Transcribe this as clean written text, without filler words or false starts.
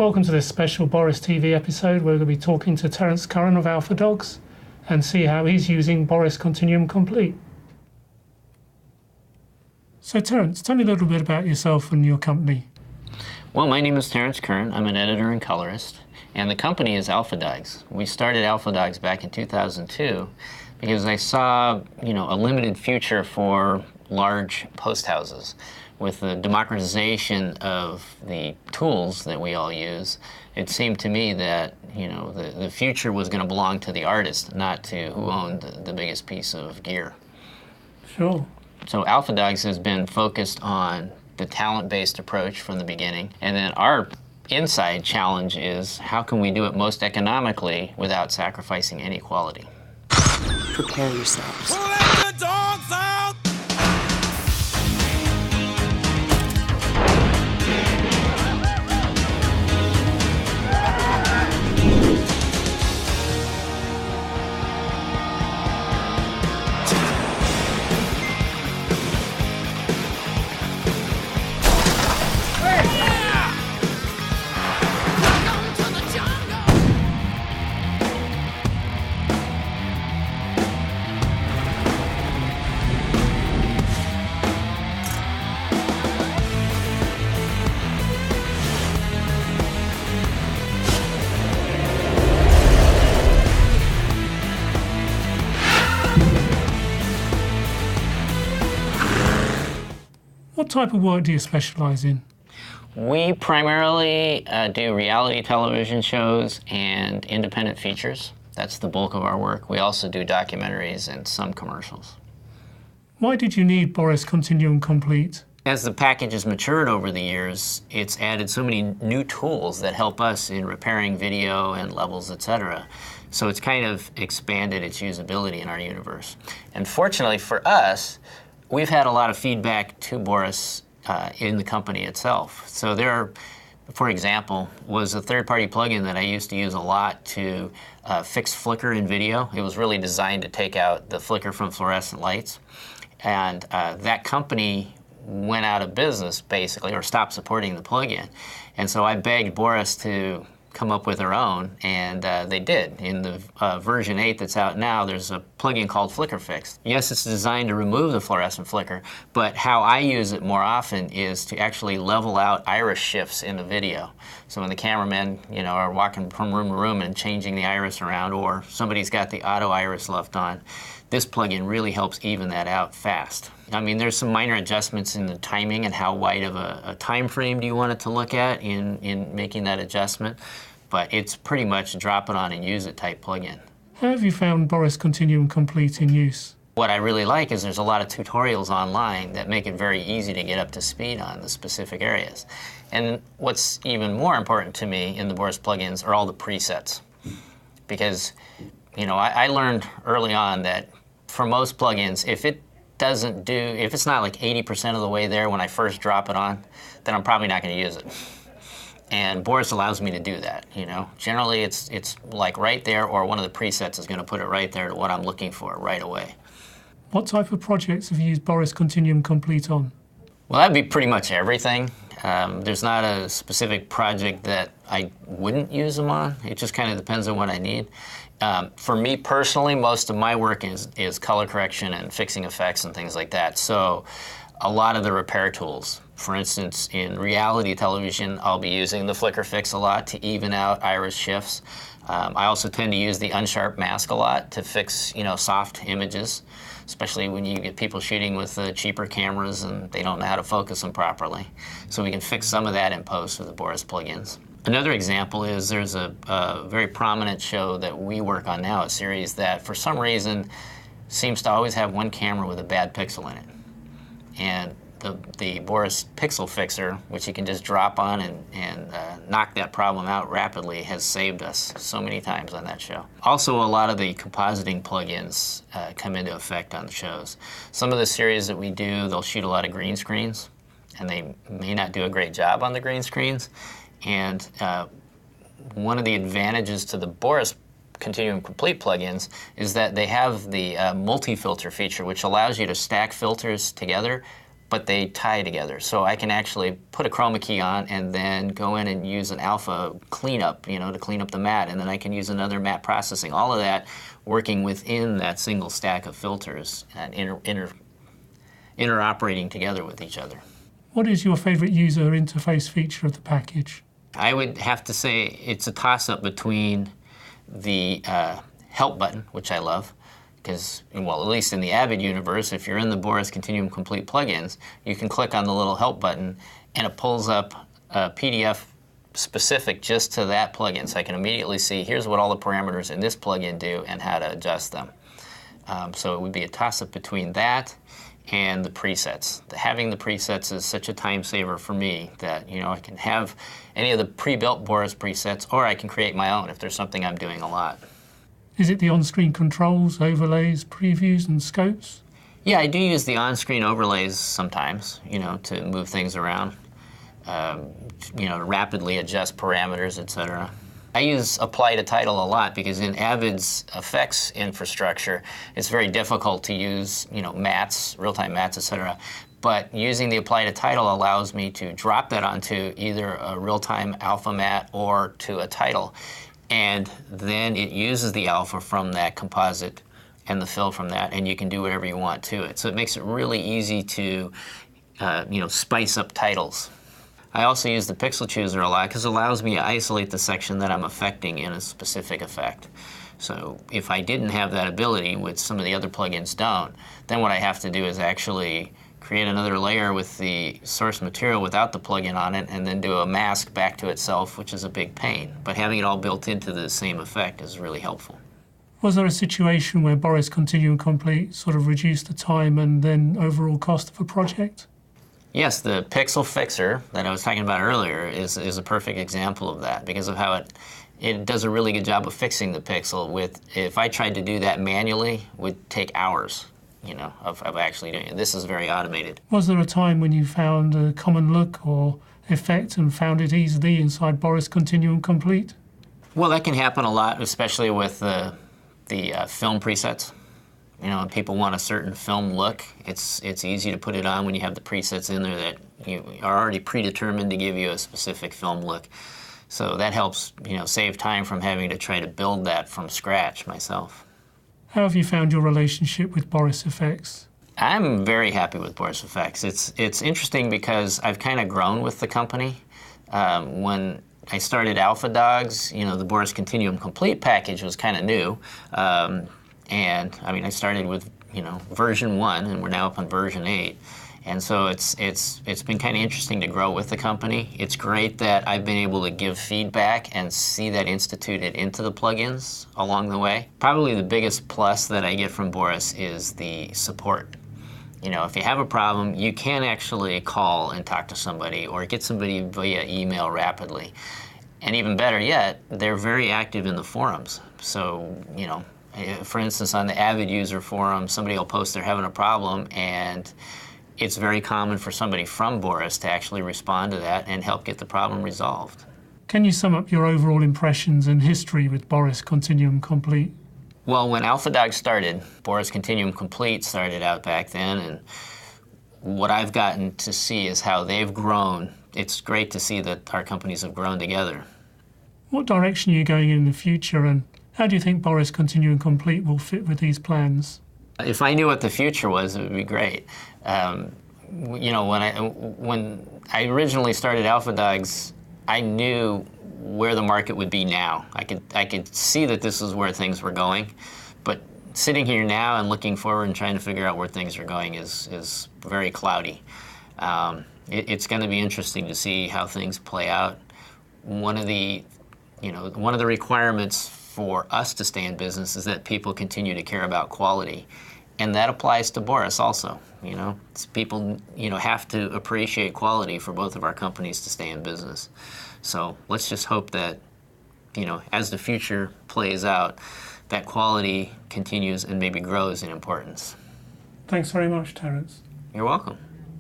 Welcome to this special Boris TV episode. We're going to be talking to Terence Curren of AlphaDogs and see how he's using Boris Continuum Complete. So Terence, tell me a little bit about yourself and your company. Well, my name is Terence Curren. I'm an editor and colorist, and the company is AlphaDogs. We started AlphaDogs back in 2002 because I saw, a limited future for large post houses. With the democratization of the tools that we all use, it seemed to me that the future was going to belong to the artist, not to who owned the biggest piece of gear. Sure. So AlphaDogs has been focused on the talent-based approach from the beginning, and then our inside challenge is how can we do it most economically without sacrificing any quality. Prepare yourselves. Let the dogs out! What type of work do you specialize in? We primarily do reality television shows and independent features. That's the bulk of our work. We also do documentaries and some commercials. Why did you need Boris Continuum Complete? As the package has matured over the years, it's added so many new tools that help us in repairing video and levels, etc. So it's kind of expanded its usability in our universe. And fortunately for us, we've had a lot of feedback to Boris in the company itself. So there, for example, was a third-party plugin that I used to use a lot to fix flicker in video. It was really designed to take out the flicker from fluorescent lights. And that company went out of business, basically, or stopped supporting the plugin. And so I begged Boris to come up with their own, and they did. In the version 8 that's out now, there's a plugin called Flicker Fix. Yes, it's designed to remove the fluorescent flicker, but how I use it more often is to actually level out iris shifts in the video. So when the cameramen, are walking from room to room and changing the iris around, or somebody's got the auto iris left on, this plugin really helps even that out fast. I mean, there's some minor adjustments in the timing and how wide of a time frame do you want it to look at in making that adjustment, but it's pretty much drop it on and use it type plugin. How have you found Boris Continuum Complete in use? What I really like is there's a lot of tutorials online that make it very easy to get up to speed on the specific areas. And what's even more important to me in the Boris plugins are all the presets. Because, I learned early on that for most plugins, if it's not like 80% of the way there when I first drop it on, then I'm probably not going to use it. And Boris allows me to do that, Generally, it's like right there, or one of the presets is going to put it right there to what I'm looking for right away. What type of projects have you used Boris Continuum Complete on? Well, that'd be pretty much everything. There's not a specific project that I wouldn't use them on. It just kind of depends on what I need. For me personally, most of my work is color correction and fixing effects and things like that. So a lot of the repair tools. For instance, in reality television, I'll be using the Flicker Fix a lot to even out iris shifts. I also tend to use the unsharp mask a lot to fix, soft images, especially when you get people shooting with cheaper cameras and they don't know how to focus them properly. So we can fix some of that in post with the Boris plugins. Another example is there's a very prominent show that we work on now, a series that for some reason seems to always have one camera with a bad pixel in it. And the Boris Pixel Fixer, which you can just drop on and knock that problem out rapidly, has saved us so many times on that show. Also, a lot of the compositing plugins come into effect on the shows. Some of the series that we do, they'll shoot a lot of green screens, and they may not do a great job on the green screens. And one of the advantages to the Boris Continuum Complete plugins is that they have the multi-filter feature, which allows you to stack filters together but they tie together. So I can actually put a chroma key on and then go in and use an alpha cleanup, to clean up the matte, and then I can use another matte processing. All of that working within that single stack of filters and interoperating together with each other. What is your favorite user interface feature of the package? I would have to say it's a toss-up between the help button, which I love, because, well, at least in the Avid universe, if you're in the Boris Continuum Complete plugins, you can click on the little help button and it pulls up a PDF specific just to that plugin. So I can immediately see, here's what all the parameters in this plugin do and how to adjust them. So it would be a toss-up between that and the presets. Having the presets is such a time saver for me that, I can have any of the pre-built Boris presets, or I can create my own if there's something I'm doing a lot. Is it the on-screen controls, overlays, previews, and scopes? Yeah, I do use the on-screen overlays sometimes, to move things around, to rapidly adjust parameters, etc. I use apply to title a lot because in Avid's effects infrastructure, it's very difficult to use, mattes, real-time mattes, etc. But using the apply to title allows me to drop that onto either a real-time alpha matte or to a title. And then it uses the alpha from that composite and the fill from that, and you can do whatever you want to it. So it makes it really easy to, spice up titles. I also use the pixel chooser a lot because it allows me to isolate the section that I'm affecting in a specific effect. So if I didn't have that ability, which some of the other plugins don't, then what I have to do is actually create another layer with the source material without the plugin on it, and then do a mask back to itself, which is a big pain. But having it all built into the same effect is really helpful. Was there a situation where Boris Continuum Complete sort of reduced the time and then overall cost of a project? Yes, the pixel fixer that I was talking about earlier is a perfect example of that because of how it does a really good job of fixing the pixel. If I tried to do that manually, it would take hours, of actually doing it. This is very automated. Was there a time when you found a common look or effect and found it easily inside Boris Continuum Complete? Well, that can happen a lot, especially with the film presets. People want a certain film look. It's easy to put it on when you have the presets in there that are already predetermined to give you a specific film look. So that helps, save time from having to try to build that from scratch myself. How have you found your relationship with Boris FX? I'm very happy with Boris FX. It's interesting because I've kind of grown with the company. When I started AlphaDogs, the Boris Continuum Complete package was kind of new. And I started with, version 1, and we're now up on version 8. And so it's been kind of interesting to grow with the company. It's great that I've been able to give feedback and see that instituted into the plugins along the way. Probably the biggest plus that I get from Boris is the support. If you have a problem, you can actually call and talk to somebody or get somebody via email rapidly. And even better yet, they're very active in the forums. So, for instance, on the Avid user forum, somebody will post they're having a problem, and it's very common for somebody from Boris to actually respond to that and help get the problem resolved. Can you sum up your overall impressions and history with Boris Continuum Complete? Well, when AlphaDogs started, Boris Continuum Complete started out back then, and what I've gotten to see is how they've grown. It's great to see that our companies have grown together. What direction are you going in the future, and how do you think Boris Continuum Complete will fit with these plans? If I knew what the future was, it would be great. When I originally started AlphaDogs, I knew where the market would be now. I could see that this is where things were going, but sitting here now and looking forward and trying to figure out where things are going is very cloudy. It's going to be interesting to see how things play out. One of the requirements for us to stay in business is that people continue to care about quality. And that applies to Boris also. People have to appreciate quality for both of our companies to stay in business. So let's just hope that, as the future plays out, that quality continues and maybe grows in importance. Thanks very much, Terence. You're welcome.